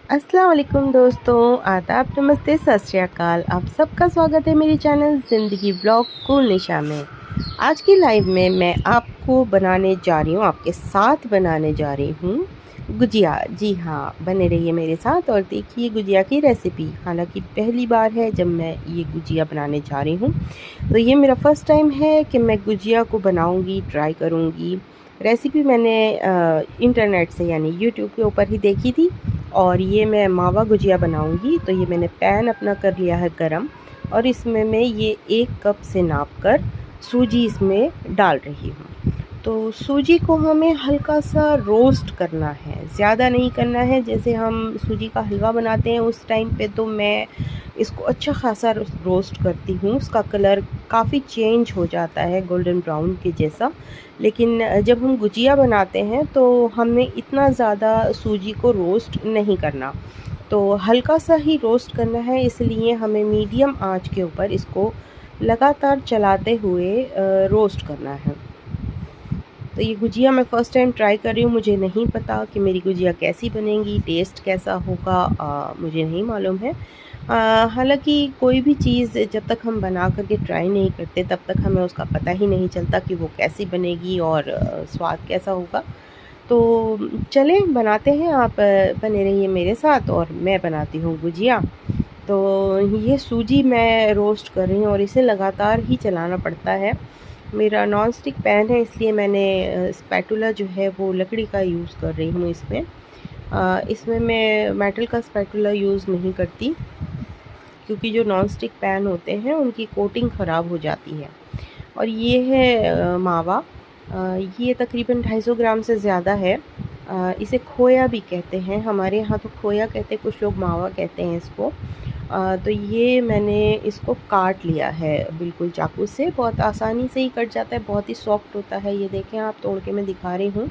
अस्सलाम वालेकुम दोस्तों, आदाब, नमस्ते, सत श्री अकाल। आप सबका स्वागत है मेरे चैनल ज़िंदगी व्लॉग कुल निशा में। आज की लाइव में मैं आपको बनाने जा रही हूँ, आपके साथ बनाने जा रही हूँ गुजिया। जी हाँ, बने रहिए मेरे साथ और देखिए गुजिया की रेसिपी। हालांकि पहली बार है जब मैं ये गुजिया बनाने जा रही हूँ, तो ये मेरा फ़र्स्ट टाइम है कि मैं गुजिया को बनाऊँगी, ट्राई करूँगी। रेसिपी मैंने इंटरनेट से यानी यूट्यूब के ऊपर ही देखी थी और ये मैं मावा गुजिया बनाऊंगी। तो ये मैंने पैन अपना कर लिया है गरम और इसमें मैं ये 1 कप से नाप कर सूजी इसमें डाल रही हूँ। तो सूजी को हमें हल्का सा रोस्ट करना है, ज़्यादा नहीं करना है। जैसे हम सूजी का हलवा बनाते हैं उस टाइम पे तो मैं इसको अच्छा खासा रोस्ट करती हूँ। उसका कलर काफ़ी चेंज हो जाता है गोल्डन ब्राउन के जैसा। लेकिन जब हम गुजिया बनाते हैं तो हमें इतना ज़्यादा सूजी को रोस्ट नहीं करना, तो हल्का सा ही रोस्ट करना है। इसलिए हमें मीडियम आंच के ऊपर इसको लगातार चलाते हुए रोस्ट करना है। तो ये गुजिया मैं फ़र्स्ट टाइम ट्राई कर रही हूँ, मुझे नहीं पता कि मेरी गुजिया कैसी बनेगी, टेस्ट कैसा होगा, मुझे नहीं मालूम है। हालांकि कोई भी चीज़ जब तक हम बना करके ट्राई नहीं करते तब तक हमें उसका पता ही नहीं चलता कि वो कैसी बनेगी और स्वाद कैसा होगा। तो चलें बनाते हैं, आप बने रहिए मेरे साथ और मैं बनाती हूँ गुजिया। तो ये सूजी मैं रोस्ट कर रही हूँ और इसे लगातार ही चलाना पड़ता है। मेरा नॉन स्टिक पैन है इसलिए मैंने स्पैटुला जो है वो लकड़ी का यूज़ कर रही हूँ इसमें। इसमें मैं मेटल का स्पैटुला यूज़ नहीं करती क्योंकि जो नॉन स्टिक पैन होते हैं उनकी कोटिंग ख़राब हो जाती है। और ये है मावा। ये तकरीबन 250 ग्राम से ज़्यादा है। इसे खोया भी कहते हैं, हमारे यहाँ तो खोया कहते हैं, कुछ लोग मावा कहते हैं इसको। तो ये मैंने इसको काट लिया है बिल्कुल चाकू से, बहुत आसानी से ही कट जाता है, बहुत ही सॉफ्ट होता है। ये देखें, आप तोड़ के मैं दिखा रही हूँ,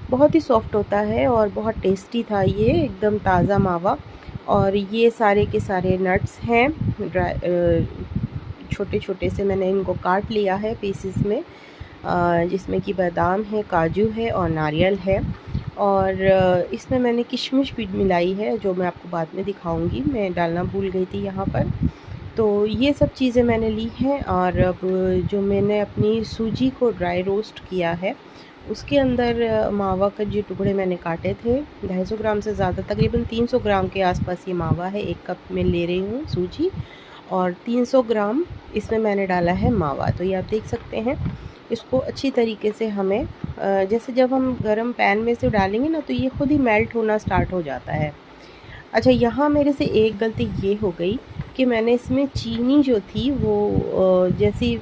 बहुत ही सॉफ्ट होता है और बहुत टेस्टी था ये, एकदम ताज़ा मावा। और ये सारे के सारे नट्स हैं, छोटे छोटे से मैंने इनको काट लिया है पीसेस में, जिसमें कि बादाम है, काजू है और नारियल है। और इसमें मैंने किशमिश भी मिलाई है जो मैं आपको बाद में दिखाऊंगी, मैं डालना भूल गई थी यहाँ पर। तो ये सब चीज़ें मैंने ली हैं और अब जो मैंने अपनी सूजी को ड्राई रोस्ट किया है उसके अंदर मावा के जो टुकड़े मैंने काटे थे, 250 ग्राम से ज़्यादा, तकरीबन 300 ग्राम के आसपास ये मावा है। 1 कप में ले रही हूँ सूजी और 300 ग्राम इसमें मैंने डाला है मावा। तो ये आप देख सकते हैं, इसको अच्छी तरीके से हमें जैसे जब हम गरम पैन में से डालेंगे ना तो ये खुद ही मेल्ट होना स्टार्ट हो जाता है। अच्छा, यहाँ मेरे से एक गलती ये हो गई कि मैंने इसमें चीनी जो थी वो जैसी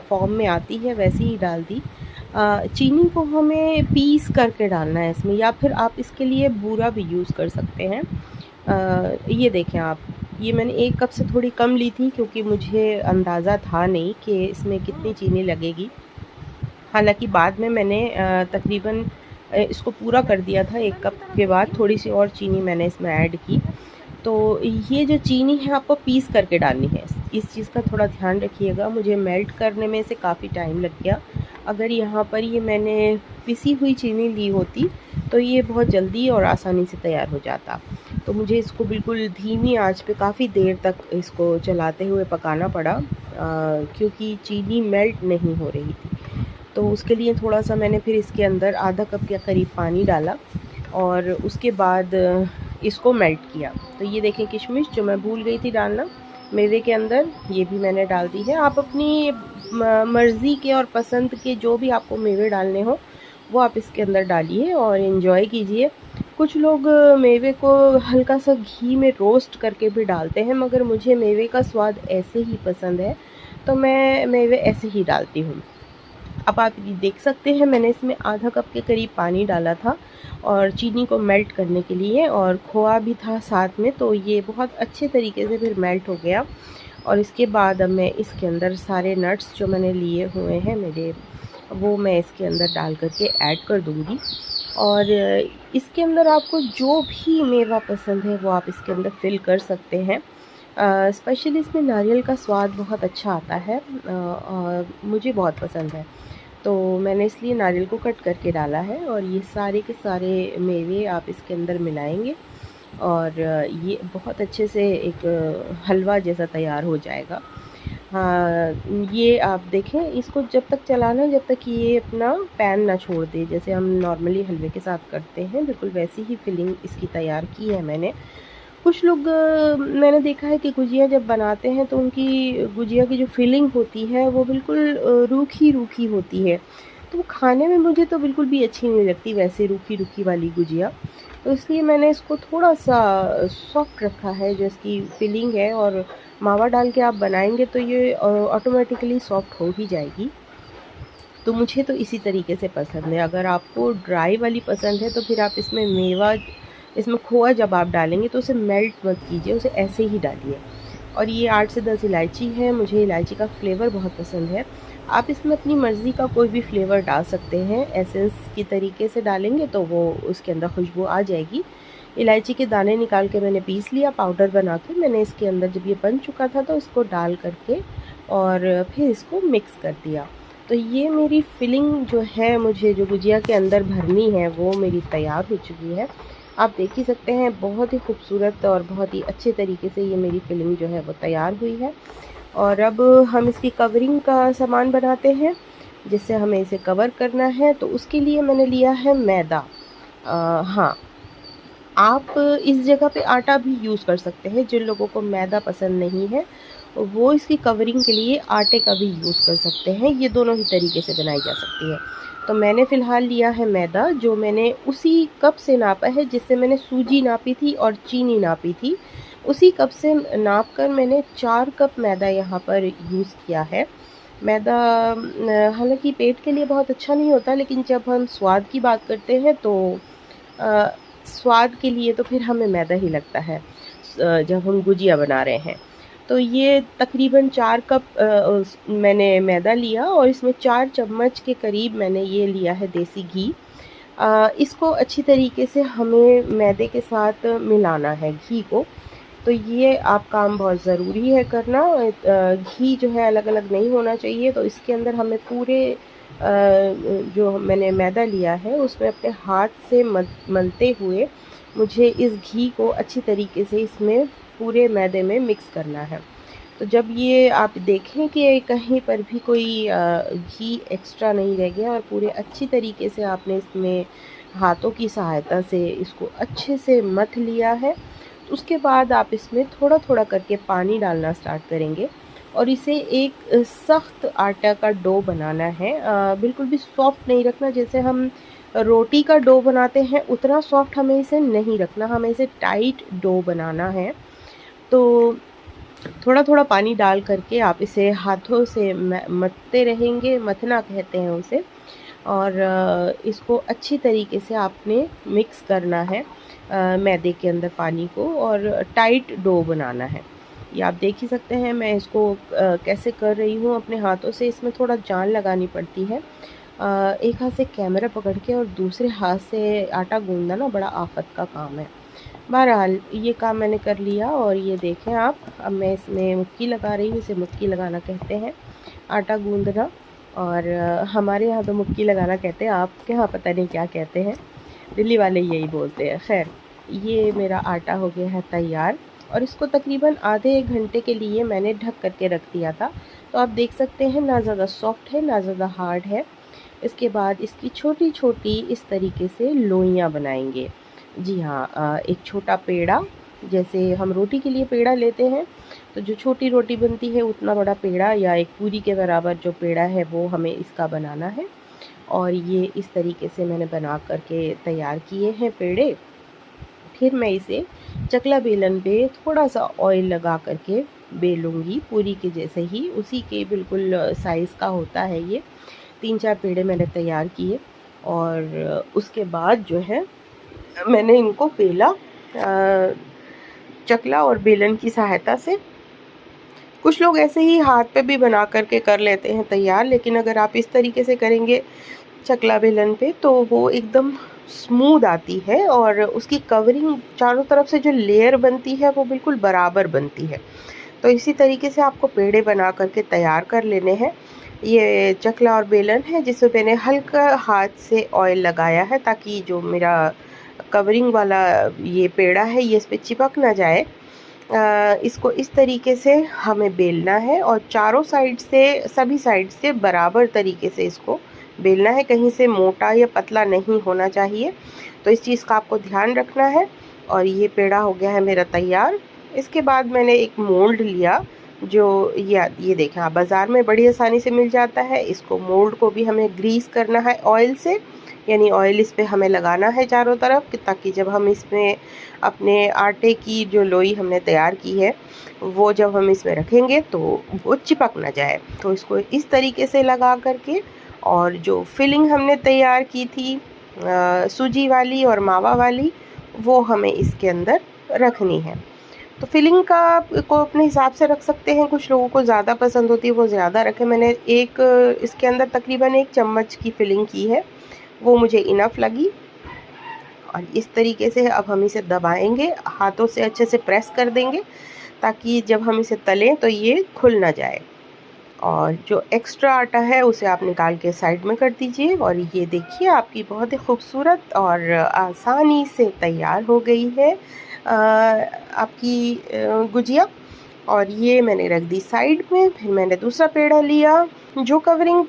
फॉर्म में आती है वैसी ही डाल दी। चीनी को हमें पीस करके डालना है इसमें, या फिर आप इसके लिए बूरा भी यूज़ कर सकते हैं। ये देखें आप, ये मैंने 1 कप से थोड़ी कम ली थी क्योंकि मुझे अंदाज़ा था नहीं कि इसमें कितनी चीनी लगेगी। हालांकि बाद में मैंने तकरीबन इसको पूरा कर दिया था। 1 कप के बाद थोड़ी सी और चीनी मैंने इसमें ऐड की। तो ये जो चीनी है आपको पीस करके डालनी है, इस चीज़ का थोड़ा ध्यान रखिएगा। मुझे मेल्ट करने में से काफ़ी टाइम लग गया। अगर यहाँ पर ये मैंने पिसी हुई चीनी ली होती तो ये बहुत जल्दी और आसानी से तैयार हो जाता। तो मुझे इसको बिल्कुल धीमी आंच पे काफ़ी देर तक इसको चलाते हुए पकाना पड़ा, क्योंकि चीनी मेल्ट नहीं हो रही थी। तो उसके लिए थोड़ा सा मैंने फिर इसके अंदर आधा कप के करीब पानी डाला और उसके बाद इसको मेल्ट किया। तो ये देखें, किशमिश जो मैं भूल गई थी डालना मेवे के अंदर, ये भी मैंने डाल दी है। आप अपनी मर्ज़ी के और पसंद के जो भी आपको मेवे डालने हो वो आप इसके अंदर डालिए और इन्जॉय कीजिए। कुछ लोग मेवे को हल्का सा घी में रोस्ट करके भी डालते हैं, मगर मुझे मेवे का स्वाद ऐसे ही पसंद है तो मैं मेवे ऐसे ही डालती हूँ। अब आप ये देख सकते हैं, मैंने इसमें आधा कप के करीब पानी डाला था और चीनी को मेल्ट करने के लिए, और खोआ भी था साथ में, तो ये बहुत अच्छे तरीके से फिर मेल्ट हो गया। और इसके बाद अब मैं इसके अंदर सारे नट्स जो मैंने लिए हुए हैं मेरे, वो मैं इसके अंदर डाल करके ऐड कर दूँगी। और इसके अंदर आपको जो भी मेवा पसंद है वो आप इसके अंदर फिल कर सकते हैं। स्पेशली इसमें नारियल का स्वाद बहुत अच्छा आता है और मुझे बहुत पसंद है, तो मैंने इसलिए नारियल को कट करके डाला है। और ये सारे के सारे मेवे आप इसके अंदर मिलाएंगे और ये बहुत अच्छे से एक हलवा जैसा तैयार हो जाएगा। हाँ, ये आप देखें, इसको जब तक चलाना जब तक कि ये अपना पैन ना छोड़ दे, जैसे हम नॉर्मली हलवे के साथ करते हैं, बिल्कुल वैसी ही फिलिंग इसकी तैयार की है मैंने। कुछ लोग मैंने देखा है कि गुजिया जब बनाते हैं तो उनकी गुजिया की जो फिलिंग होती है वो बिल्कुल रूखी रूखी होती है, तो वो खाने में मुझे तो बिल्कुल भी अच्छी नहीं लगती वैसे रूखी रूखी वाली गुजिया। तो इसलिए मैंने इसको थोड़ा सा सॉफ्ट रखा है, जो इसकी फिलिंग है, और मावा डाल के आप बनाएंगे तो ये ऑटोमेटिकली सॉफ्ट हो ही जाएगी। तो मुझे तो इसी तरीके से पसंद है। अगर आपको ड्राई वाली पसंद है तो फिर आप इसमें मेवा, इसमें खोआ जब आप डालेंगे तो उसे मेल्ट मत कीजिए, उसे ऐसे ही डालिए। और ये 8 से 10 इलायची है, मुझे इलायची का फ्लेवर बहुत पसंद है। आप इसमें अपनी मर्ज़ी का कोई भी फ्लेवर डाल सकते हैं, एसेंस की तरीके से डालेंगे तो वो उसके अंदर खुशबू आ जाएगी। इलायची के दाने निकाल के मैंने पीस लिया, पाउडर बना के मैंने इसके अंदर, जब ये बन चुका था तो इसको डाल करके और फिर इसको मिक्स कर दिया। तो ये मेरी फिलिंग जो है, मुझे जो गुजिया के अंदर भरनी है वो मेरी तैयार हो चुकी है। आप देख ही सकते हैं, बहुत ही खूबसूरत और बहुत ही अच्छे तरीके से ये मेरी फिलिंग जो है वो तैयार हुई है। और अब हम इसकी कवरिंग का सामान बनाते हैं, जिससे हमें इसे कवर करना है। तो उसके लिए मैंने लिया है मैदा। हाँ, आप इस जगह पे आटा भी यूज़ कर सकते हैं। जिन लोगों को मैदा पसंद नहीं है वो इसकी कवरिंग के लिए आटे का भी यूज़ कर सकते हैं। ये दोनों ही तरीके से बनाई जा सकती है। तो मैंने फ़िलहाल लिया है मैदा, जो मैंने उसी कप से नापा है जिससे मैंने सूजी नापी थी और चीनी नापी थी। उसी कप से नाप कर मैंने 4 कप मैदा यहाँ पर यूज़ किया है। मैदा हालाँकि पेट के लिए बहुत अच्छा नहीं होता, लेकिन जब हम स्वाद की बात करते हैं तो अ, स्वाद के लिए तो फिर हमें मैदा ही लगता है, जब हम गुजिया बना रहे हैं। तो ये तकरीबन 4 कप मैंने मैदा लिया और इसमें 4 चम्मच के करीब मैंने ये लिया है देसी घी। इसको अच्छी तरीके से हमें मैदे के साथ मिलाना है, घी को। तो ये आप काम बहुत ज़रूरी है करना। घी जो है अलग-अलग नहीं होना चाहिए। तो इसके अंदर हमें पूरे जो मैंने मैदा लिया है उसमें अपने हाथ से मलते हुए मुझे इस घी को अच्छी तरीके से इसमें पूरे मैदे में मिक्स करना है। तो जब ये आप देखें कि कहीं पर भी कोई घी एक्स्ट्रा नहीं रह गया और पूरे अच्छी तरीके से आपने इसमें हाथों की सहायता से इसको अच्छे से मथ लिया है, तो उसके बाद आप इसमें थोड़ा-थोड़ा करके पानी डालना स्टार्ट करेंगे और इसे एक सख्त आटा का डो बनाना है। बिल्कुल भी सॉफ्ट नहीं रखना, जैसे हम रोटी का डो बनाते हैं उतना सॉफ्ट हमें इसे नहीं रखना, हमें इसे टाइट डो बनाना है। तो थोड़ा-थोड़ा पानी डाल करके आप इसे हाथों से मथते रहेंगे, मथना कहते हैं उसे। और इसको अच्छी तरीके से आपने मिक्स करना है मैदे के अंदर पानी को, और टाइट डो बनाना है। ये आप देख ही सकते हैं मैं इसको कैसे कर रही हूँ अपने हाथों से। इसमें थोड़ा जान लगानी पड़ती है। एक हाथ से कैमरा पकड़ के और दूसरे हाथ से आटा गूँधना ना बड़ा आफ़त का काम है। बहरहाल ये काम मैंने कर लिया और ये देखें आप, अब मैं इसमें मुक्की लगा रही हूँ। इसे मुक्की लगाना कहते हैं, आटा गूँधना। और हमारे यहाँ तो मुक्की लगाना कहते हैं, आपके यहाँ पता नहीं क्या कहते हैं, दिल्ली वाले यही बोलते हैं। खैर, ये मेरा आटा हो गया है तैयार और इसको तकरीबन आधे 1 घंटे के लिए मैंने ढक कर के रख दिया था। तो आप देख सकते हैं, ना ज़्यादा सॉफ्ट है ना ज़्यादा हार्ड है। इसके बाद इसकी छोटी-छोटी इस तरीके से लोइयाँ बनाएंगे। जी हाँ, एक छोटा पेड़ा, जैसे हम रोटी के लिए पेड़ा लेते हैं, तो जो छोटी रोटी बनती है उतना बड़ा पेड़ा या एक पूरी के बराबर जो पेड़ा है वो हमें इसका बनाना है। और ये इस तरीके से मैंने बना कर के तैयार किए हैं पेड़े। फिर मैं इसे चकला बेलन पे थोड़ा-सा ऑयल लगा कर के बेलूँगी, पूरी के जैसे ही, उसी के बिल्कुल साइज़ का होता है ये। 3-4 पेड़े मैंने तैयार किए और उसके बाद जो है मैंने इनको बेला चकला और बेलन की सहायता से। कुछ लोग ऐसे ही हाथ पे भी बना करके कर लेते हैं तैयार, लेकिन अगर आप इस तरीके से करेंगे चकला बेलन पे तो वो एकदम स्मूथ आती है और उसकी कवरिंग चारों तरफ से जो लेयर बनती है वो बिल्कुल बराबर बनती है। तो इसी तरीके से आपको पेड़े बना करके तैयार कर लेने हैं। ये चकला और बेलन है जिसमें मैंने हल्का हाथ से ऑयल लगाया है ताकि जो मेरा कवरिंग वाला ये पेड़ा है ये इस पे चिपक ना जाए, इसको इस तरीके से हमें बेलना है और चारों साइड से, सभी साइड से बराबर तरीके से इसको बेलना है, कहीं से मोटा या पतला नहीं होना चाहिए। तो इस चीज़ का आपको ध्यान रखना है। और ये पेड़ा हो गया है मेरा तैयार। इसके बाद मैंने एक मोल्ड लिया, जो ये देखें आप, बाज़ार में बड़ी आसानी से मिल जाता है। इसको मोल्ड को भी हमें ग्रीस करना है ऑयल से, यानी ऑयल इस पे हमें लगाना है चारों तरफ, ताकि जब हम इसमें अपने आटे की जो लोई हमने तैयार की है वो जब हम इसमें रखेंगे तो वो चिपक ना जाए। तो इसको इस तरीके से लगा करके, और जो फिलिंग हमने तैयार की थी सूजी वाली और मावा वाली, वो हमें इसके अंदर रखनी है। तो फिलिंग का को अपने हिसाब से रख सकते हैं, कुछ लोगों को ज़्यादा पसंद होती है वो ज़्यादा रखें। मैंने इसके अंदर तकरीबन 1 चम्मच की फिलिंग की है, वो मुझे इनफ लगी। और इस तरीके से अब हम इसे दबाएंगे, हाथों से अच्छे से प्रेस कर देंगे ताकि जब हम इसे तलें तो ये खुल ना जाए। और जो एक्स्ट्रा आटा है उसे आप निकाल के साइड में कर दीजिए। और ये देखिए आपकी बहुत ही खूबसूरत और आसानी से तैयार हो गई है आपकी गुजिया। और ये मैंने रख दी साइड में। फिर मैंने दूसरा पेड़ा लिया, जो कवरिंग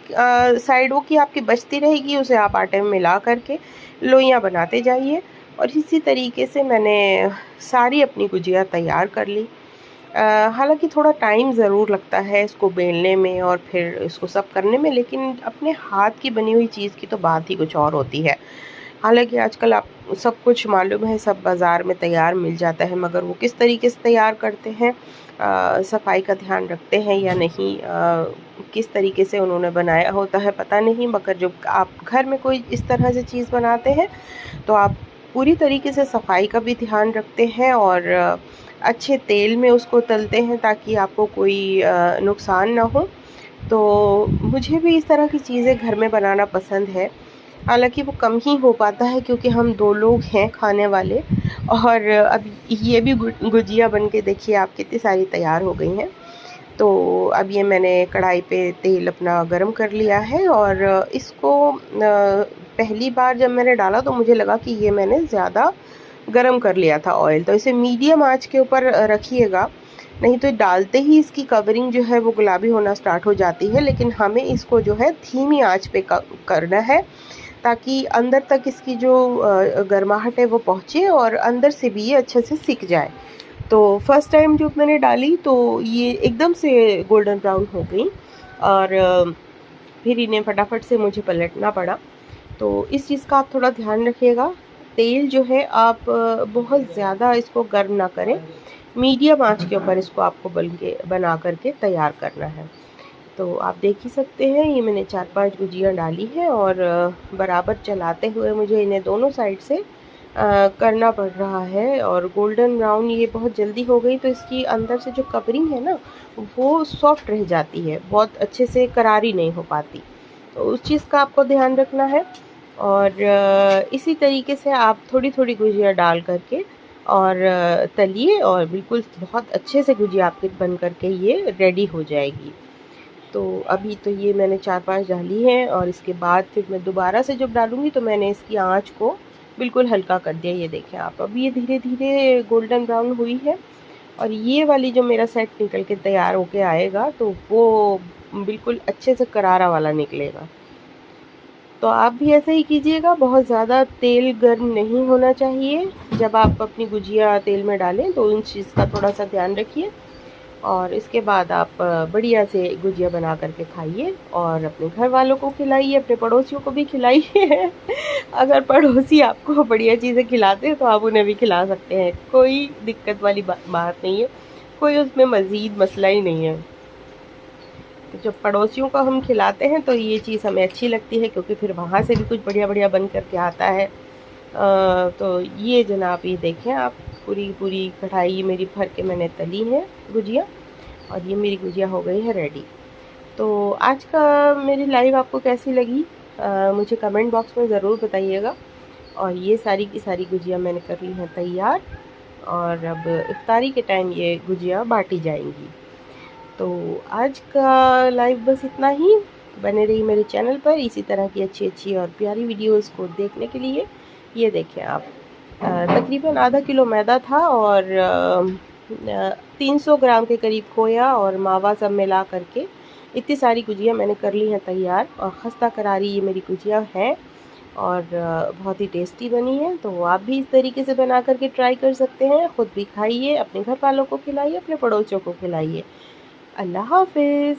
साइडों की आपकी बचती रहेगी उसे आप आटे में मिला करके लोइयाँ बनाते जाइए। और इसी तरीके से मैंने सारी अपनी गुजिया तैयार कर ली। हालांकि थोड़ा टाइम ज़रूर लगता है इसको बेलने में और फिर इसको सब करने में, लेकिन अपने हाथ की बनी हुई चीज़ की तो बात ही कुछ और होती है। हालांकि आजकल आप सब कुछ मालूम है, सब बाज़ार में तैयार मिल जाता है, मगर वो किस तरीके से तैयार करते हैं, सफाई का ध्यान रखते हैं या नहीं, किस तरीके से उन्होंने बनाया होता है पता नहीं। मगर जब आप घर में कोई इस तरह से चीज़ बनाते हैं तो आप पूरी तरीके से सफाई का भी ध्यान रखते हैं और अच्छे तेल में उसको तलते हैं ताकि आपको कोई नुकसान ना हो। तो मुझे भी इस तरह की चीज़ें घर में बनाना पसंद है। हालांकि वो कम ही हो पाता है क्योंकि हम 2 लोग हैं खाने वाले। और अब ये भी गुजिया बन के देखिए आप कितनी सारी तैयार हो गई हैं। तो अब ये मैंने कढ़ाई पे तेल अपना गरम कर लिया है और इसको पहली बार जब मैंने डाला तो मुझे लगा कि ये मैंने ज़्यादा गरम कर लिया था ऑयल। तो इसे मीडियम आंच के ऊपर रखिएगा, नहीं तो डालते ही इसकी कवरिंग जो है वो गुलाबी होना स्टार्ट हो जाती है। लेकिन हमें इसको जो है धीमी आंच पे करना है ताकि अंदर तक इसकी जो गर्माहट है वो पहुँचे और अंदर से भी ये अच्छे से सिक जाए। तो फर्स्ट टाइम जब मैंने डाली तो ये एकदम से गोल्डन ब्राउन हो गई और फिर इन्हें फटाफट से मुझे पलटना पड़ा। तो इस चीज़ का आप थोड़ा ध्यान रखिएगा। तेल जो है आप बहुत ज़्यादा इसको गर्म ना करें, मीडियम आंच के ऊपर इसको आपको बना करके तैयार करना है। तो आप देख ही सकते हैं ये मैंने 4-5 गुजिया डाली है और बराबर चलाते हुए मुझे इन्हें दोनों साइड से करना पड़ रहा है। और गोल्डन ब्राउन ये बहुत जल्दी हो गई तो इसकी अंदर से जो कवरिंग है ना वो सॉफ्ट रह जाती है, बहुत अच्छे से करारी नहीं हो पाती। तो उस चीज़ का आपको ध्यान रखना है। और इसी तरीके से आप थोड़ी थोड़ी गुजिया डाल करके और तलिए और बिल्कुल बहुत अच्छे से गुजिया आपके बन करके ये रेडी हो जाएगी। तो अभी तो ये मैंने 4-5 डाली हैं और इसके बाद फिर मैं दोबारा से जब डालूँगी तो मैंने इसकी आंच को बिल्कुल हल्का कर दिया। ये देखें आप, अब ये धीरे धीरे गोल्डन ब्राउन हुई है और ये वाली जो मेरा सेट निकल के तैयार होके आएगा तो वो बिल्कुल अच्छे से करारा वाला निकलेगा। तो आप भी ऐसे ही कीजिएगा, बहुत ज़्यादा तेल गर्म नहीं होना चाहिए जब आप अपनी गुजिया तेल में डालें, तो इन चीज़ का थोड़ा सा ध्यान रखिए। और इसके बाद आप बढ़िया से गुजिया बना करके खाइए और अपने घर वालों को खिलाइए, अपने पड़ोसियों को भी खिलाइए। अगर पड़ोसी आपको बढ़िया चीज़ें खिलाते हैं तो आप उन्हें भी खिला सकते हैं, कोई दिक्कत वाली बात नहीं है, कोई उसमें मज़ीद मसला ही नहीं है। तो जब पड़ोसियों को हम खिलाते हैं तो ये चीज़ हमें अच्छी लगती है क्योंकि फिर वहाँ से भी कुछ बढ़िया बढ़िया बन करके आता है। तो ये जनाब ये देखें आप, पूरी कढ़ाई मेरी भर के मैंने तली है गुजिया और ये मेरी गुजिया हो गई है रेडी। तो आज का मेरी लाइव आपको कैसी लगी मुझे कमेंट बॉक्स में ज़रूर बताइएगा। और ये सारी की सारी गुजिया मैंने कर ली हैं तैयार और अब इफ्तारी के टाइम ये गुजिया बाटी जाएंगी। तो आज का लाइव बस इतना ही। बने रही मेरे चैनल पर इसी तरह की अच्छी अच्छी और प्यारी वीडियोस को देखने के लिए। ये देखें आप, तकरीबन आधा किलो मैदा था और 300 ग्राम के करीब खोया और मावा सब मिला करके इतनी सारी गुजिया मैंने कर ली हैं तैयार। और खस्ता करारी ये मेरी गुजिया है और बहुत ही टेस्टी बनी है। तो आप भी इस तरीके से बना करके ट्राई कर सकते हैं। ख़ुद भी खाइए, अपने घर वालों को खिलाइए, अपने पड़ोसियों को खिलाइए। अल्लाह हाफ़िज़।